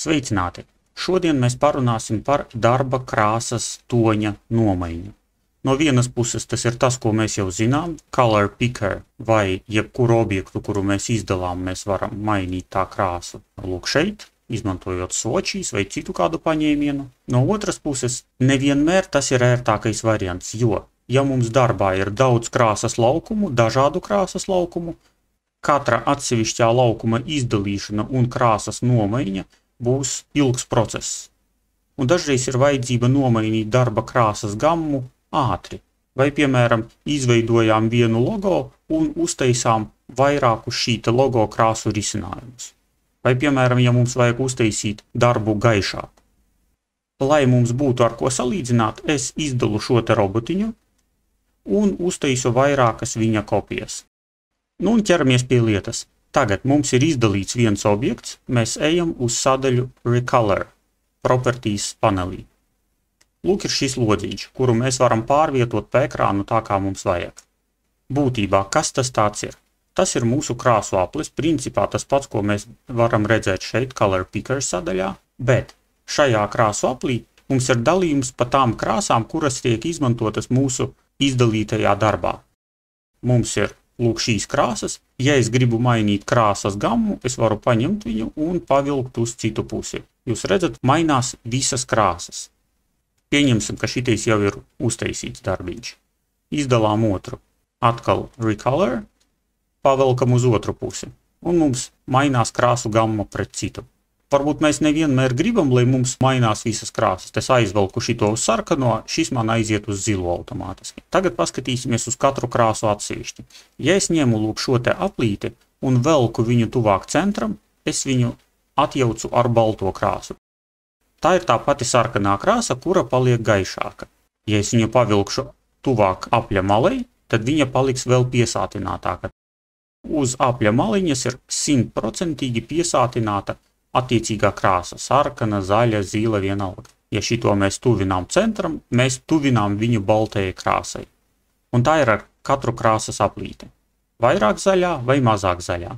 Sveicināti! Šodien mēs parunāsim par darba krāsas toņa nomaiņu. No vienas puses tas ir tas, ko mēs jau zinām, color picker vai jebkuru objektu, kuru mēs izdalām, mēs varam mainīt tā krāsu. Lūk šeit, izmantojot swatches vai citu kādu paņēmienu. No otras puses, nevienmēr tas ir ērtākais variants, jo, ja mums darbā ir daudz krāsas laukumu, dažādu krāsas laukumu, katra atsevišķā laukuma izdalīšana un krāsas nomaiņa būs ilgs process. Un dažreiz ir vajadzība nomainīt darba krāsas gammu ātri. Vai, piemēram, izveidojām vienu logo un uztaisām vairāku šīta logo krāsu risinājumus. Vai, piemēram, ja mums vajag uztaisīt darbu gaišāku. Lai mums būtu ar ko salīdzināt, es izdalu šo te robotiņu un uztaisu vairākas viņa kopijas. Nu un ķeramies pie lietas. Tagad mums ir izdalīts viens objekts, mēs ejam uz sadaļu Recolor, Properties panelī. Lūk ir šis lodziņš, kuru mēs varam pārvietot pa ekrānu tā, kā mums vajag. Būtībā, kas tas tāds ir? Tas ir mūsu krāsu aplis, principā tas pats, ko mēs varam redzēt šeit Color Picker sadaļā, bet šajā krāsu aplī mums ir dalījums pa tām krāsām, kuras tiek izmantotas mūsu izdalītajā darbā. Mums ir lūk šīs krāsas. Ja es gribu mainīt krāsas gammu, es varu paņemt viņu un pavilkt uz citu pusi. Jūs redzat, mainās visas krāsas. Pieņemsim, ka šitais jau ir uztaisīts darbiņš. Izdalām otru. Atkal Recolor, pavelkam uz otru pusi. Un mums mainās krāsu gamma pret citu. Varbūt mēs nevienmēr gribam, lai mums mainās visas krāsas. Es aizvelku šito uz sarkano, šis man aiziet uz zilo automātiski. Tagad paskatīsimies uz katru krāsu atsevišķi. Ja es ņemu lūk šo te aplīti un velku viņu tuvāk centram, es viņu atjaucu ar balto krāsu. Tā ir tā pati sarkanā krāsa, kura paliek gaišāka. Ja es viņu pavilkšu tuvāk apļa malei, tad viņa paliks vēl piesātinātāka. Uz apļa maliņas ir 100% piesātināta attiecīgā krāsa, sarkana, zaļa, zila, vienalga. Ja šito mēs tuvinām centram, mēs tuvinām viņu baltajai krāsai. Un tā ir ar katru krāsas aplīti. Vairāk zaļā vai mazāk zaļā.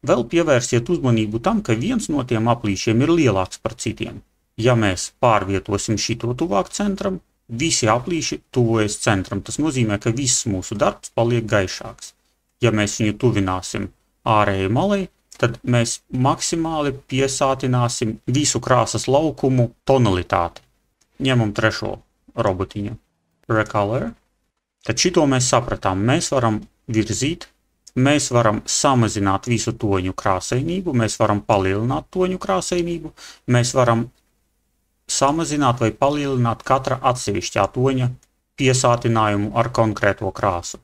Vēl pievērsiet uzmanību tam, ka viens no tiem aplīšiem ir lielāks par citiem. Ja mēs pārvietosim šito tuvāk centram, visi aplīši tuvojas centram. Tas nozīmē, ka viss mūsu darbs paliek gaišāks. Ja mēs viņu tuvināsim ārējai malai, tad mēs maksimāli piesātināsim visu krāsas laukumu tonalitāti. Ņemam trešo robotiņu. Recolor. Tad šito mēs sapratām. Mēs varam virzīt, mēs varam samazināt visu toņu krāsainību, mēs varam palielināt toņu krāsainību, mēs varam samazināt vai palielināt katra atsevišķā toņa piesātinājumu ar konkrēto krāsu.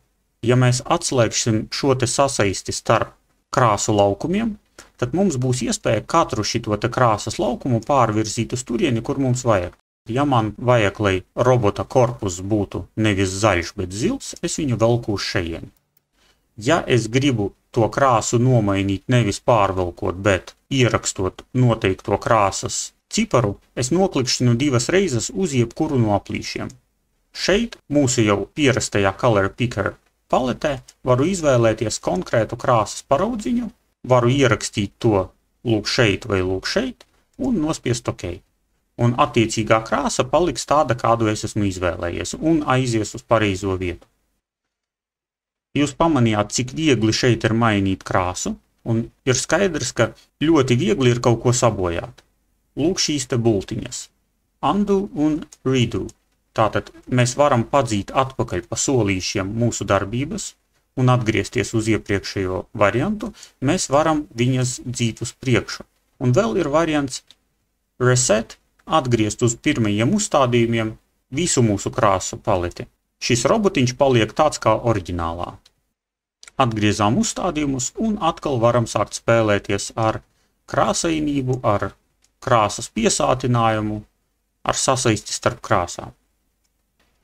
Ja mēs atslēgsim šo te sasaisti starp krāsu laukumiem, tad mums būs iespēja katru šito te krāsas laukumu pārvirzīt uz turieni, kur mums vajag. Ja man vajag, lai robota korpus būtu nevis zaļš, bet zils, es viņu velku uz šejieni. Ja es gribu to krāsu nomainīt nevis pārvelkot, bet ierakstot noteikto krāsas ciparu, es noklikšķinu 2 reizes uz jebkuru no aplīšiem. Šeit mūsu jau pierastajā Color Picker paletē varu izvēlēties konkrētu krāsas paraudziņu, varu ierakstīt to lūk šeit vai lūk šeit un nospiest OK. Un attiecīgā krāsa paliks tāda, kādu es esmu izvēlējies un aizies uz pareizo vietu. Jūs pamanījāt, cik viegli šeit ir mainīt krāsu, un ir skaidrs, ka ļoti viegli ir kaut ko sabojāt. Lūk šīs te bultiņas. Undo un redo. Tātad mēs varam padzīt atpakaļ pa solīšiem mūsu darbības un atgriezties uz iepriekšējo variantu, mēs varam viņas dzīt uz priekšu. Un vēl ir variants reset, atgriezt uz pirmajiem uzstādījumiem visu mūsu krāsu paleti. Šis robotiņš paliek tāds kā oriģinālā. Atgriezām uzstādījumus un atkal varam sākt spēlēties ar krāsainību, ar krāsas piesātinājumu, ar sasaisti starp krāsām.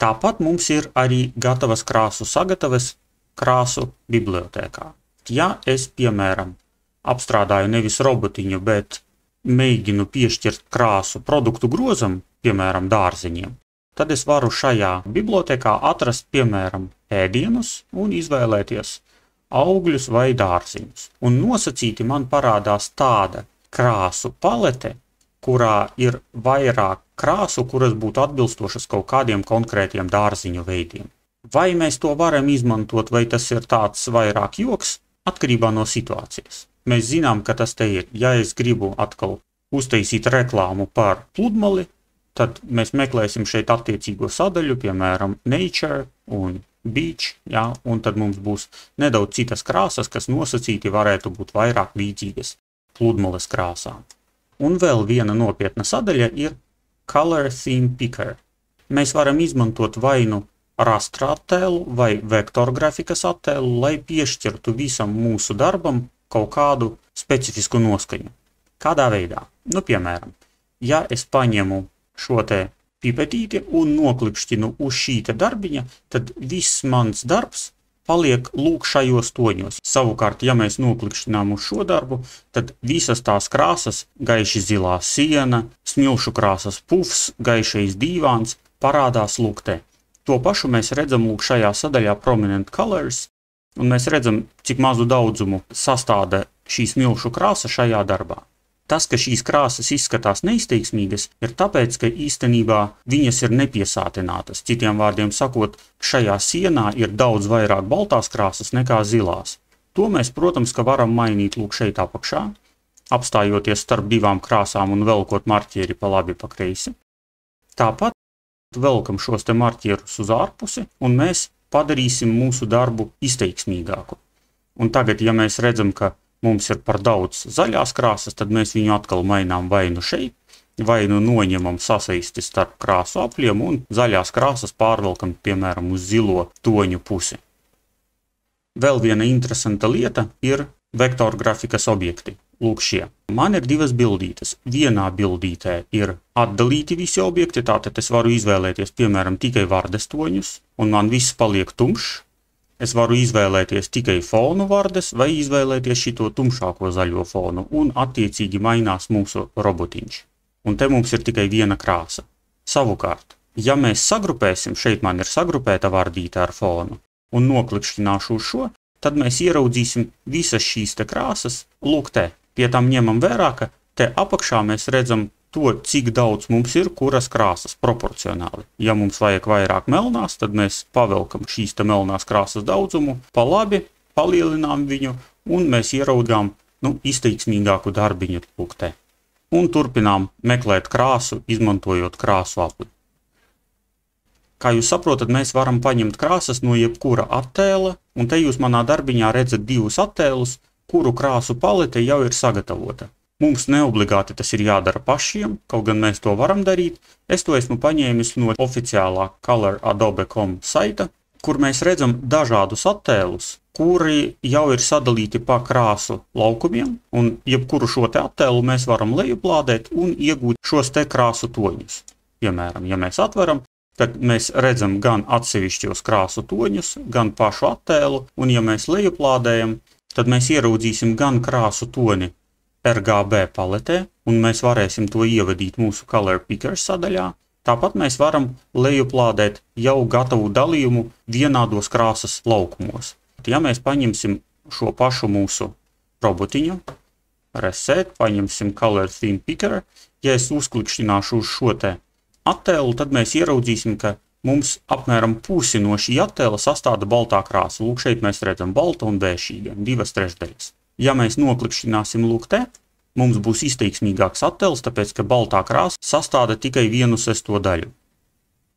Tāpat mums ir arī gatavas krāsu sagatavas krāsu bibliotēkā. Ja es, piemēram, apstrādāju nevis robotiņu, bet mēģinu piešķirt krāsu produktu grozam, piemēram, dārzeņiem, tad es varu šajā bibliotēkā atrast, piemēram, ēdienus un izvēlēties augļus vai dārziņus. Un nosacīti man parādās tāda krāsu palete, kurā ir vairāk krāsu, kuras būtu atbilstošas kaut kādiem konkrētiem dārziņu veidiem. Vai mēs to varam izmantot, vai tas ir tāds vairāk joks, atkarībā no situācijas. Mēs zinām, ka tas te ir. Ja es gribu atkal uztaisīt reklāmu par pludmali, tad mēs meklēsim šeit attiecīgo sadaļu, piemēram, Nature un Beach, ja, un tad mums būs nedaudz citas krāsas, kas nosacīti varētu būt vairāk līdzīgas pludmales krāsām. Un vēl viena nopietna sadaļa ir Color Theme Picker. Mēs varam izmantot vai nu rastra attēlu vai vektorgrafikas attēlu, lai piešķirtu visam mūsu darbam kaut kādu specifisku noskaņu. Kādā veidā? Nu, piemēram, ja es paņemu šo te pipetīti un noklikšķinu uz šī te darbiņa, tad viss mans darbs paliek lūk šajos toņos. Savukārt, ja mēs noklikšķinām uz šo darbu, tad visas tās krāsas, gaiši zilā siena, smilšu krāsas pufs, gaišais dīvāns, parādās lūk te. To pašu mēs redzam lūk šajā sadaļā Prominent Colors, un mēs redzam, cik mazu daudzumu sastāda šī smilšu krāsa šajā darbā. Tas, ka šīs krāsas izskatās neizteiksmīgas, ir tāpēc, ka īstenībā viņas ir nepiesātinātas. Citiem vārdiem sakot, šajā sienā ir daudz vairāk baltās krāsas nekā zilās. To mēs, protams, ka varam mainīt lūk šeit apakšā, apstājoties starp divām krāsām un velkot marķieri pa labi pa kreisi. Tāpat velkam šos te marķierus uz ārpusi, un mēs padarīsim mūsu darbu izteiksmīgāku. Un tagad, ja mēs redzam, ka mums ir par daudz zaļās krāsas, tad mēs viņu atkal mainām vai nu šeit, vai nu noņemam sasaisti starp krāsu apļiem un zaļās krāsas pārvelkam, piemēram, uz zilo toņu pusi. Vēl viena interesanta lieta ir vektorgrafikas objekti. Lūk šie. Man ir divas bildītes. Vienā bildītē ir atdalīti visi objekti, tātad es varu izvēlēties, piemēram, tikai vardes toņus, un man viss paliek tumšs. Es varu izvēlēties tikai fonu vardes vai izvēlēties šito tumšāko zaļo fonu un attiecīgi mainās mūsu robotiņš. Un te mums ir tikai viena krāsa. Savukārt, ja mēs sagrupēsim, šeit man ir sagrupēta vardīte ar fonu un noklikšķināšu uz šo, tad mēs ieraudzīsim visas šīs te krāsas lūk te. Pie tam ņemam vērā, ka te apakšā mēs redzam to, cik daudz mums ir kuras krāsas proporcionāli. Ja mums vajag vairāk melnās, tad mēs pavelkam šīs te melnās krāsas daudzumu, pa labi, palielinām viņu, un mēs ieraudām izteiksmīgāku darbiņu lūk te. Un turpinām meklēt krāsu, izmantojot krāsu apli. Kā jūs saprotat, mēs varam paņemt krāsas no jebkura attēla, un te jūs manā darbiņā redzat divus attēlus, kuru krāsu palete jau ir sagatavota. Mums neobligāti tas ir jādara pašiem, kaut gan mēs to varam darīt. Es to esmu paņēmis no oficiālā color.adobe.com saita, kur mēs redzam dažādus attēlus, kuri jau ir sadalīti pa krāsu laukumiem, un jebkuru šo te attēlu mēs varam lejuplādēt un iegūt šos te krāsu toņus. Piemēram, ja mēs atveram, tad mēs redzam gan atsevišķos krāsu toņus, gan pašu attēlu, un ja mēs lejuplādējam, tad mēs ieraudzīsim gan krāsu toni RGB paletē, un mēs varēsim to ievadīt mūsu Color Picker sadaļā. Tāpat mēs varam lejuplādēt jau gatavu dalījumu vienādos krāsas laukumos. Ja mēs paņemsim šo pašu mūsu robotiņu, reset, paņemsim Color Theme Picker, ja es uzklikšķināšu uz šo te attēlu, tad mēs ieraudzīsim, ka mums apmēram pusi no šī attēla sastāda baltā krāsa. Lūk, šeit mēs redzam balta un bēšīga, 2/3. Ja mēs noklikšķināsim lūk te, mums būs izteiksmīgāks attēls, tāpēc, ka baltā krāsa sastāda tikai 1/6 daļu.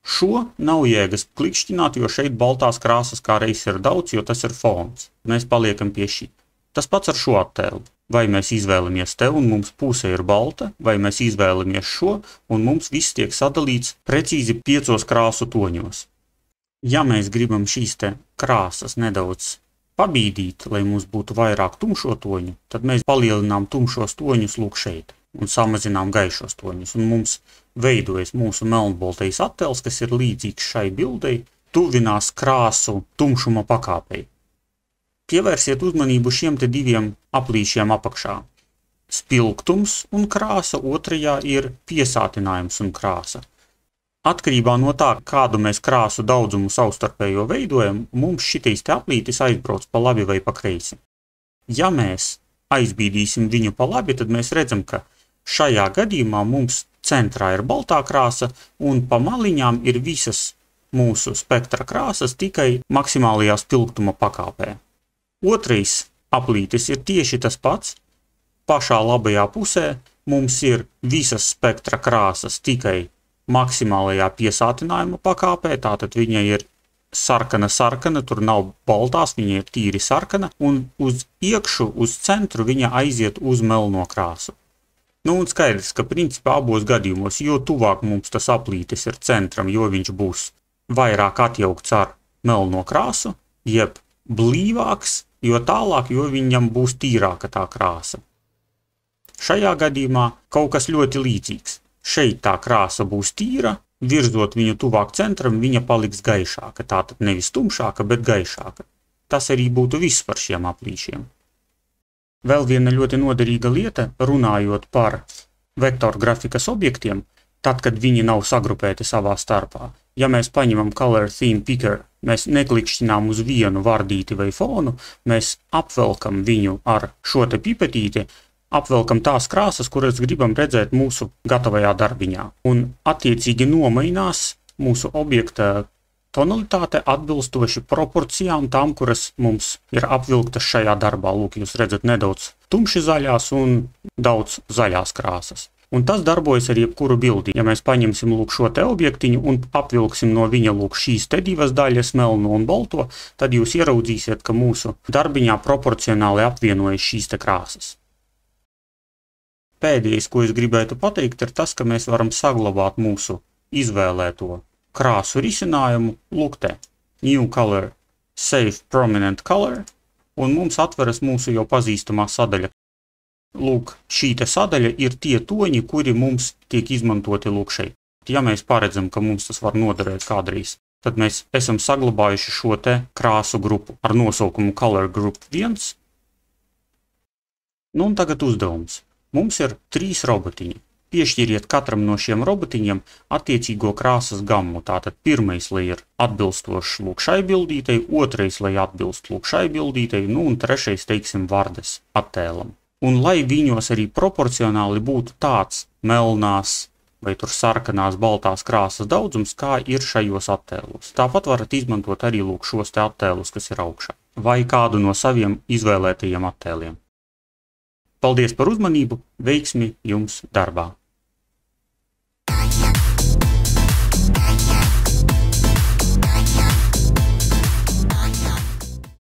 Šo nav jēgas klikšķināt, jo šeit baltās krāsas kā reiz ir daudz, jo tas ir fons. Mēs paliekam pie šī. Tas pats ar šo attēlu. Vai mēs izvēlamies te un mums puse ir balta, vai mēs izvēlamies šo un mums viss tiek sadalīts precīzi 5 krāsu toņos. Ja mēs gribam šīs te krāsas nedaudz pabīdīt, lai mums būtu vairāk tumšo toņu, tad mēs palielinām tumšos toņus lūk šeit un samazinām gaišos toņus. Un mums veidojas mūsu melnbaltais attēls, kas ir līdzīgs šai bildei, tuvinās krāsu tumšuma pakāpei. Pievērsiet uzmanību šiem te diviem aplīšiem apakšā. Spilgtums un krāsa, otrajā ir piesātinājums un krāsa. Atkarībā no tā, kādu mēs krāsu daudzumu savstarpējo veidojam, mums šitais te aplītis aizbrauc pa labi vai pa kreisi. Ja mēs aizbīdīsim viņu pa labi, tad mēs redzam, ka Šajā gadījumā mums centrā ir baltā krāsa un pa maliņām ir visas mūsu spektra krāsas tikai maksimālajā spilgtuma pakāpē. Otrais aplītis ir tieši tas pats. Pašā labajā pusē mums ir visas spektra krāsas tikai maksimālajā piesātinājuma pakāpē, tātad viņa ir sarkana, tur nav baltās, viņa ir tīri sarkana, un uz iekšu, uz centru viņa aiziet uz melno krāsu. Nu, un skaidrs, ka principā abos gadījumos, jo tuvāk mums tas aplītis ir centram, jo viņš būs vairāk atjaukts ar melno krāsu, jeb blīvāks, jo tālāk, jo viņam būs tīrāka tā krāsa. Šajā gadījumā kaut kas ļoti līdzīgs. Šeit tā krāsa būs tīra, virzot viņu tuvāk centram, viņa paliks gaišāka, tātad nevis tumšāka, bet gaišāka. Tas arī būtu viss par šiem aplīšiem. Vēl viena ļoti noderīga lieta, runājot par vektoru grafikas objektiem, tad, kad viņi nav sagrupēti savā starpā. Ja mēs paņemam Color Theme Picker, mēs neklikšķinām uz vienu vardīti vai fonu, mēs apvelkam viņu ar šo te pipetīti, apvelkam tās krāsas, kuras gribam redzēt mūsu gatavajā darbiņā. Un attiecīgi nomainās mūsu objekta tonalitāte atbilstoši proporcijām tām, kuras mums ir apvilktas šajā darbā. Lūk, jūs redzat nedaudz tumši zaļās un daudz zaļās krāsas. Un tas darbojas ar jebkuru bildi. Ja mēs paņemsim lūk šo te objektiņu un apvilksim no viņa lūk šīs te divas daļas, melno un balto, tad jūs ieraudzīsiet, ka mūsu darbiņā proporcionāli apvienojas šīs te krāsas. Pēdējais, ko es gribētu pateikt, ir tas, ka mēs varam saglabāt mūsu izvēlēto krāsu risinājumu, lūk te, New Color, Save Prominent Color, un mums atveras mūsu jau pazīstamā sadaļa. Lūk, šī te sadaļa ir tie toņi, kuri mums tiek izmantoti lūk šeit. Ja mēs paredzam, ka mums tas var noderēt kādreiz, tad mēs esam saglabājuši šo te krāsu grupu ar nosaukumu Color Group 1. Nu un tagad uzdevums. Mums ir 3 robotiņi. Piešķiriet katram no šiem robotiņiem attiecīgo krāsas gammu. Tātad pirmais, lai ir atbilstošs lūk šai bildītei, otrais, lai atbilst lūk šai bildītei, nu un trešais, teiksim, vardes attēlam. Un lai viņos arī proporcionāli būtu tāds melnās vai tur sarkanās, baltās krāsas daudzums, kā ir šajos attēlos. Tāpat varat izmantot arī lūk šos te attēlus, kas ir augšā, vai kādu no saviem izvēlētajiem attēliem. Paldies par uzmanību, veiksmi jums darbā!